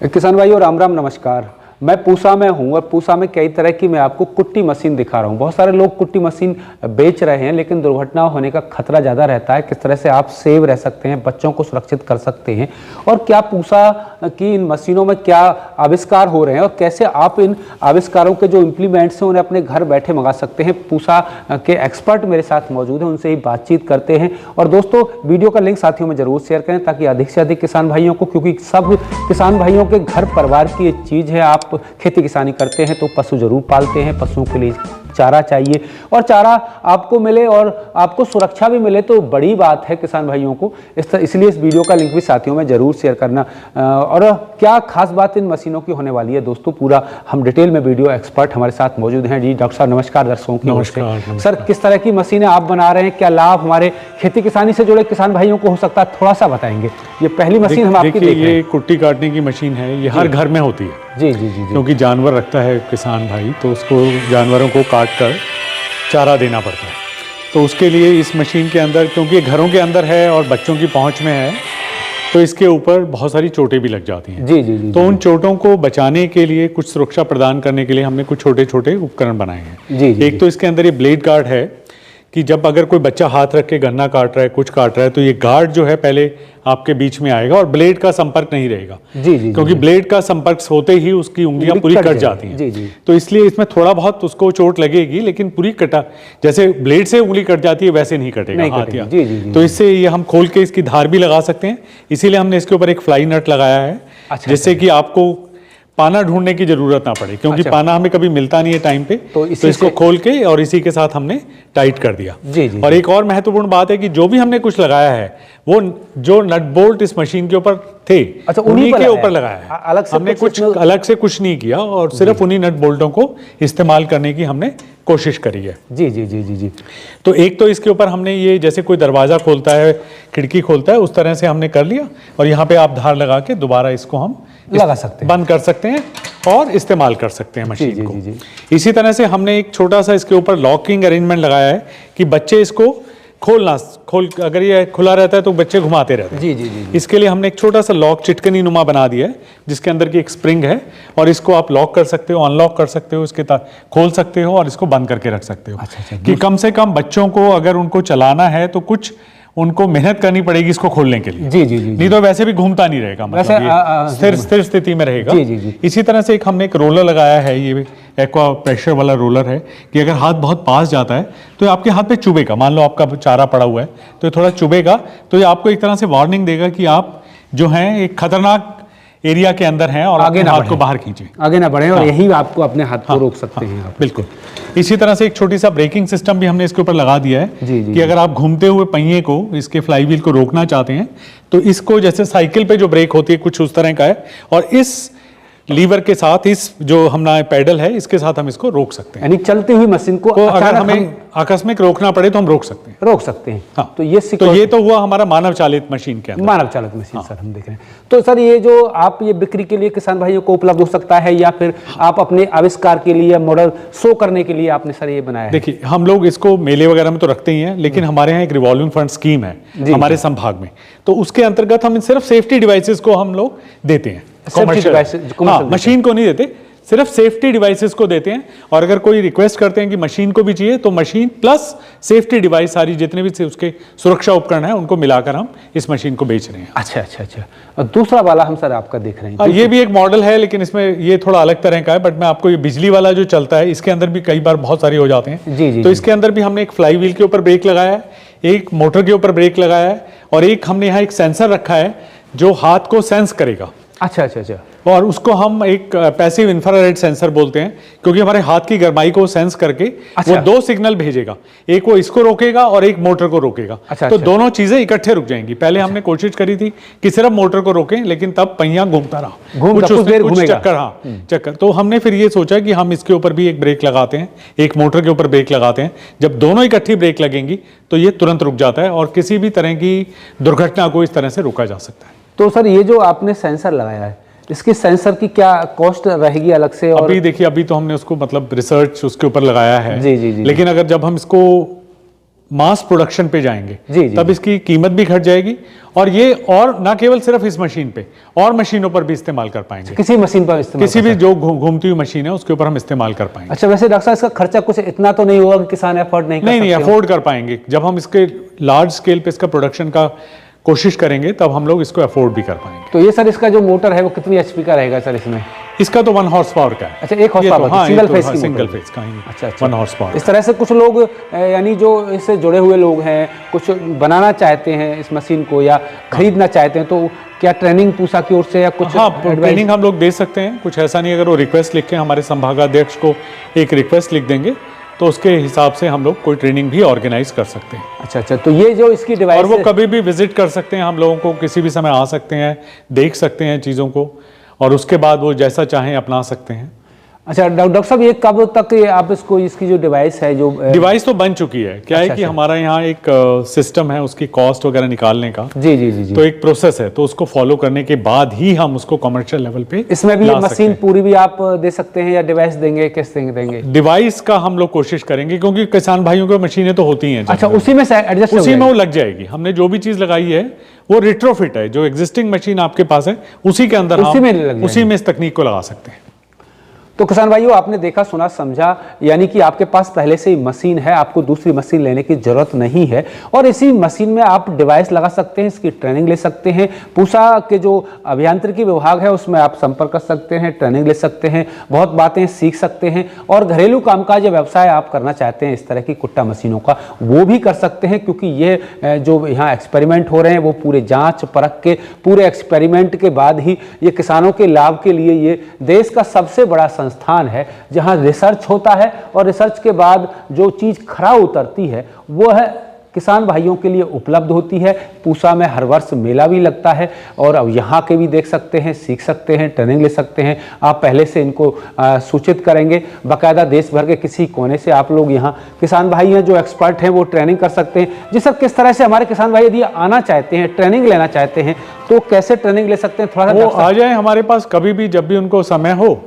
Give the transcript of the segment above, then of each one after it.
किसान भाइयों राम राम नमस्कार। मैं पूसा में हूं और पूसा में कई तरह की मैं आपको कुट्टी मशीन दिखा रहा हूं। बहुत सारे लोग कुट्टी मशीन बेच रहे हैं लेकिन दुर्घटना होने का खतरा ज़्यादा रहता है। किस तरह से आप सेव रह सकते हैं, बच्चों को सुरक्षित कर सकते हैं और क्या पूसा की इन मशीनों में क्या आविष्कार हो रहे हैं और कैसे आप इन आविष्कारों के जो इम्प्लीमेंट्स हैं उन्हें अपने घर बैठे मंगा सकते हैं। पूसा के एक्सपर्ट मेरे साथ मौजूद हैं, उनसे ही बातचीत करते हैं। और दोस्तों वीडियो का लिंक साथियों में जरूर शेयर करें ताकि अधिक से अधिक किसान भाइयों को, क्योंकि सब किसान भाइयों के घर परिवार की एक चीज़ है। आप खेती किसानी करते हैं तो पशु जरूर पालते हैं, पशुओं के लिए चारा चाहिए और चारा आपको मिले और आपको सुरक्षा भी मिले तो बड़ी बात है किसान भाइयों को। इसलिए इस वीडियो का लिंक भी साथियों में जरूर शेयर करना। और क्या खास बात इन मशीनों की होने वाली है दोस्तों, पूरा हम डिटेल में वीडियो एक्सपर्ट हमारे साथ मौजूद हैं। जी डॉक्टर साहब नमस्कार। दर्शकों की नमस्कार। सर किस तरह की मशीनें आप बना रहे हैं, क्या लाभ हमारे खेती किसानी से जुड़े किसान भाइयों को हो सकता है, थोड़ा सा बताएंगे। ये पहली मशीन हम आपकी देख रहे हैं। ये कुट्टी काटने की मशीन है, ये हर घर में होती है। जी जी जी, क्योंकि जानवर रखता है किसान भाई तो उसको जानवरों को काट कर चारा देना पड़ता है। तो उसके लिए इस मशीन के अंदर, क्योंकि ये घरों के अंदर है और बच्चों की पहुंच में है, तो इसके ऊपर बहुत सारी चोटें भी लग जाती हैं। जी जी जी। तो उन चोटों को बचाने के लिए, कुछ सुरक्षा प्रदान करने के लिए हमने कुछ छोटे छोटे उपकरण बनाए हैं। जी जी। एक तो इसके अंदर ये ब्लेड गार्ड है कि जब अगर कोई बच्चा हाथ रख के गन्ना काट रहा है, कुछ काट रहा है, तो ये गार्ड जो है पहले आपके बीच में आएगा और ब्लेड का संपर्क नहीं रहेगा। जी जी। क्योंकि ब्लेड का संपर्क होते ही उसकी उंगलियां पूरी कट जाती हैं। जी जी। तो इसलिए इसमें थोड़ा बहुत उसको चोट लगेगी लेकिन पूरी कटा, जैसे ब्लेड से उंगली कट जाती है वैसे नहीं कटेगा हाथ या। जी जी जी। तो इससे ये हम खोल के इसकी धार भी लगा सकते हैं। इसीलिए हमने इसके ऊपर एक फ्लाई नट लगाया है। अच्छा, जिससे कि आपको पाना ढूंढने की जरूरत ना पड़े, क्योंकि पाना हमें कभी मिलता नहीं है टाइम पे। तो इसको खोल के और इसी के साथ हमने टाइट कर दिया। जी जी। और एक और महत्वपूर्ण बात है कि जो भी हमने कुछ लगाया है वो जो नट बोल्ट इस मशीन के ऊपर थे, अच्छा, उन्हीं के ऊपर लगाया है। अलग से हमने कुछ अलग से कुछ नहीं किया और सिर्फ उन्हीं नट बोल्टों को इस्तेमाल करने की हमने कोशिश करी है। जी जी जी जी जी। तो एक तो इसके ऊपर हमने ये, जैसे कोई दरवाजा खोलता है, खिड़की खोलता है, उस तरह से हमने कर लिया और यहाँ पे आप धार लगा के दोबारा इसको हम लगा सकते हैं, बंद कर सकते हैं और इस्तेमाल कर सकते हैं मशीन को। जी जी। इसी तरह से हमने एक छोटा सा इसके ऊपर लॉकिंग अरेंजमेंट लगाया है कि बच्चे इसको अगर ये खुला रहता है तो बच्चे घुमाते रहते हैं। जी जी जी। इसके लिए हमने एक छोटा सा लॉक चिटकनी नुमा बना दिया है जिसके अंदर की एक स्प्रिंग है और इसको आप लॉक कर सकते हो, अनलॉक कर सकते हो, इसके खोल सकते हो और इसको बंद करके रख सकते हो। अच्छा, कि कम से कम बच्चों को अगर उनको चलाना है तो कुछ उनको मेहनत करनी पड़ेगी इसको खोलने के लिए। जी जी जी। नहीं तो वैसे भी घूमता नहीं रहेगा, मतलब स्थिर स्थिति में रहेगा। जी जी जी। इसी तरह से हमने एक रोलर लगाया है, ये एक्वा प्रेशर वाला रोलर है कि अगर हाथ बहुत पास जाता है तो आपके हाथ पे चुभेगा। मान लो आपका चारा पड़ा हुआ है तो थोड़ा चुभेगा, तो ये आपको एक तरह से वार्निंग देगा कि आप जो हैं एक खतरनाक एरिया के अंदर हैं और आगे हाथ को बाहर खींचे, आगे ना बढ़े। और यही आपको अपने हाथ को रोक सकते हैं आप। बिल्कुल। इसी तरह से एक छोटी सा ब्रेकिंग सिस्टम भी हमने इसके ऊपर लगा दिया है। जी जी। कि अगर आप घूमते हुए पहिए को, इसके फ्लाईव्हील को रोकना चाहते हैं तो इसको, जैसे साइकिल पे जो ब्रेक होती है कुछ उस तरह का है, और इस लीवर के साथ, इस जो हमारा पैडल है इसके साथ हम इसको रोक सकते हैं। यानी चलती हुई मशीन को अगर हमें आकस्मिक रोकना पड़े तो हम रोक सकते हैं। हाँ। तो ये तो हुआ हमारा मानव चालित मशीन के अंदर। मानव चालित मशीन। हाँ। सर हम देख रहे हैं। तो सर ये जो आप ये बिक्री के लिए किसान भाइयों को उपलब्ध हो सकता है या फिर आप अपने आविष्कार के लिए, मॉडल शो करने के लिए आपने सर ये बनाया है? देखिए हम लोग इसको मेले वगैरह में तो रखते ही हैं, लेकिन हमारे यहाँ एक रिवॉल्विंग फंड स्कीम है हमारे संभाग में, तो उसके अंतर्गत हम सिर्फ सेफ्टी डिवाइसेस को हम लोग देते हैं। मशीन को नहीं देते, सिर्फ सेफ्टी डिवाइसेस को देते हैं। और अगर कोई रिक्वेस्ट करते हैं कि मशीन को भी चाहिए तो मशीन प्लस सेफ्टी डिवाइस, सारी जितने भी उसके सुरक्षा उपकरण हैं उनको मिलाकर हम इस मशीन को बेच रहे हैं। अच्छा अच्छा अच्छा। और दूसरा वाला हम सर आपका देख रहे हैं, ये भी एक मॉडल है लेकिन इसमें ये थोड़ा अलग तरह का है। बट मैं आपको ये बिजली वाला जो चलता है इसके अंदर भी कई बार बहुत सारे हो जाते हैं। जी जी। तो इसके अंदर भी हमने एक फ्लाई व्हील के ऊपर ब्रेक लगाया है, एक मोटर के ऊपर ब्रेक लगाया है और एक हमने यहाँ एक सेंसर रखा है जो हाथ को सेंस करेगा। अच्छा अच्छा अच्छा। और उसको हम एक पैसिव इंफ्रारेड सेंसर बोलते हैं, क्योंकि हमारे हाथ की गर्माई को सेंस करके वो दो सिग्नल भेजेगा, एक वो इसको रोकेगा और एक मोटर को रोकेगा। तो दोनों चीजें इकट्ठे रुक जाएंगी। पहले हमने कोशिश करी थी कि सिर्फ मोटर को रोकें, लेकिन तब पहिया घूमता रहा, कुछ चक्कर। तो हमने फिर ये सोचा कि हम इसके ऊपर भी एक ब्रेक लगाते हैं, एक मोटर के ऊपर ब्रेक लगाते हैं। जब दोनों इकट्ठी ब्रेक लगेंगी तो ये तुरंत रुक जाता है और किसी भी तरह की दुर्घटना को इस तरह से रोका जा सकता है। तो सर ये जो आपने सेंसर लगाया है, इसकी सेंसर की क्या कॉस्ट रहेगी अलग से? और अभी देखिए, अभी तो हमने उसको मतलब रिसर्च उसके ऊपर लगाया है। जी जी जी। लेकिन अगर जब हम इसको मास प्रोडक्शन पे जाएंगे जी, तब इसकी कीमत भी घट जाएगी, और ये और ना केवल सिर्फ इस मशीन पे और मशीनों पर भी इस्तेमाल कर पाएंगे। किसी मशीन पर इस्तेमाल, किसी भी जो घूमती हुई मशीन है उसके ऊपर हम इस्तेमाल कर पाएंगे। अच्छा, वैसे डॉक्टर साहब इसका खर्चा कुछ इतना तो नहीं होगा कि किसान अफोर्ड नहीं कर सकते? नहीं, अफोर्ड कर पाएंगे। जब हम इसके लार्ज स्केल पे इसका प्रोडक्शन का कोशिश करेंगे तब हम लोग इसको अफोर्ड भी कर पाएंगे। तो ये सर इसका जो मोटर है वो कितनी एचपी का रहेगा सर इसमें? इसका तो 1 हॉर्स पावर का है। अच्छा, 1 हॉर्स पावर, सिंगल फेस की सिंगल फेस का ही। अच्छा, 1 हॉर्स पावर। इस तरह से कुछ लोग यानी जो इससे जुड़े हुए लोग हैं, कुछ बनाना चाहते हैं इस मशीन को या खरीदना चाहते हैं, तो क्या ट्रेनिंग पूसा की ओर से या कुछ? हाँ, ट्रेनिंग हम लोग दे सकते हैं, कुछ ऐसा नहीं। अगर वो रिक्वेस्ट लिख के हमारे संभागाध्यक्ष को एक रिक्वेस्ट लिख देंगे तो उसके हिसाब से हम लोग कोई ट्रेनिंग भी ऑर्गेनाइज कर सकते हैं। अच्छा, तो ये जो इसकी डिवाइस, और वो कभी भी विजिट कर सकते हैं, हम लोगों को किसी भी समय आ सकते हैं, देख सकते हैं चीज़ों को, और उसके बाद वो जैसा चाहें अपना सकते हैं। अच्छा डॉक्टर साहब, ये कब तक आप इसको, इसकी जो डिवाइस है, जो डिवाइस तो बन चुकी है, क्या है कि हमारा यहाँ एक सिस्टम है उसकी कॉस्ट वगैरह निकालने का। जी जी जी जी। तो एक प्रोसेस है, तो उसको फॉलो करने के बाद ही हम उसको कमर्शियल लेवल पे इसमें भी ये मशीन पूरी भी आप दे सकते हैं या डिवाइस देंगे, किस देंगे? डिवाइस का हम लोग कोशिश करेंगे, क्योंकि किसान भाइयों की मशीनें तो होती हैं। अच्छा, उसी में एडजस्ट, उसी में वो लग जाएगी। हमने जो भी चीज लगाई है वो रिट्रोफिट है, जो एग्जिस्टिंग मशीन आपके पास है उसी के अंदर उसी में इस तकनीक को लगा सकते हैं। तो किसान भाइयों, आपने देखा, सुना, समझा, यानी कि आपके पास पहले से ही मशीन है, आपको दूसरी मशीन लेने की जरूरत नहीं है, और इसी मशीन में आप डिवाइस लगा सकते हैं, इसकी ट्रेनिंग ले सकते हैं। पूसा के जो अभियांत्रिकी विभाग है उसमें आप संपर्क कर सकते हैं, ट्रेनिंग ले सकते हैं, बहुत बातें सीख सकते हैं, और घरेलू कामकाज या व्यवसाय आप करना चाहते हैं इस तरह की कुट्टा मशीनों का, वो भी कर सकते हैं। क्योंकि ये जो यहाँ एक्सपेरिमेंट हो रहे हैं वो पूरे जाँच परख के, पूरे एक्सपेरिमेंट के बाद ही ये किसानों के लाभ के लिए ये देश का सबसे बड़ा संस्थान है, जहां रिसर्च होता है, और रिसर्च के बाद जो चीज खरा उतरती है वो है किसान भाइयों के लिए उपलब्ध होती है। पूसा में हर वर्ष मेला भी लगता है, और अब यहाँ के भी देख सकते हैं, सीख सकते हैं, ट्रेनिंग ले सकते हैं। आप पहले से इनको सूचित करेंगे, बाकायदा देश भर के किसी कोने से आप लोग यहाँ किसान भाई हैं जो एक्सपर्ट हैं वो ट्रेनिंग कर सकते हैं। जी सर, किस तरह से हमारे किसान भाई यदि आना चाहते हैं, ट्रेनिंग लेना चाहते हैं, तो कैसे ट्रेनिंग ले सकते हैं? थोड़ा सा आ जाए हमारे पास कभी भी, जब भी उनको समय हो,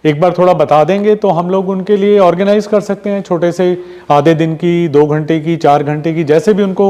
एक बार थोड़ा बता देंगे तो हम लोग उनके लिए ऑर्गेनाइज कर सकते हैं, छोटे से आधे दिन की, 2 घंटे की, 4 घंटे की, जैसे भी उनको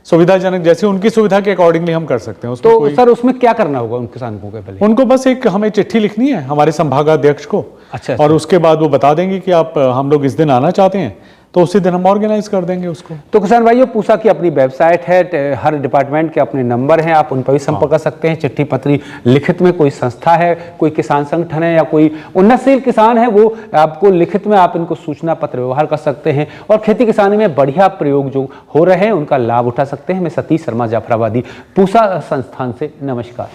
सुविधाजनक, जैसे उनकी सुविधा के अकॉर्डिंगली हम कर सकते हैं। तो सर उसमें क्या करना होगा उन किसानों को? पहले उनको बस एक हमें चिट्ठी लिखनी है हमारे संभागाध्यक्ष को। अच्छा। और उसके बाद वो बता देंगे कि आप हम लोग इस दिन आना चाहते हैं, तो उसी दिन हम ऑर्गेनाइज कर देंगे उसको। तो किसान भाइयों, पूसा की अपनी वेबसाइट है, हर डिपार्टमेंट के अपने नंबर हैं, आप उन पर भी संपर्क कर सकते हैं। चिट्ठी पत्री लिखित में कोई संस्था है, कोई किसान संगठन है या कोई उन्नतशील किसान है, वो आपको लिखित में आप इनको सूचना पत्र व्यवहार कर सकते हैं, और खेती किसानी में बढ़िया प्रयोग जो हो रहे हैं उनका लाभ उठा सकते हैं। मैं सतीश शर्मा, जाफराबादी, पूसा संस्थान से नमस्कार।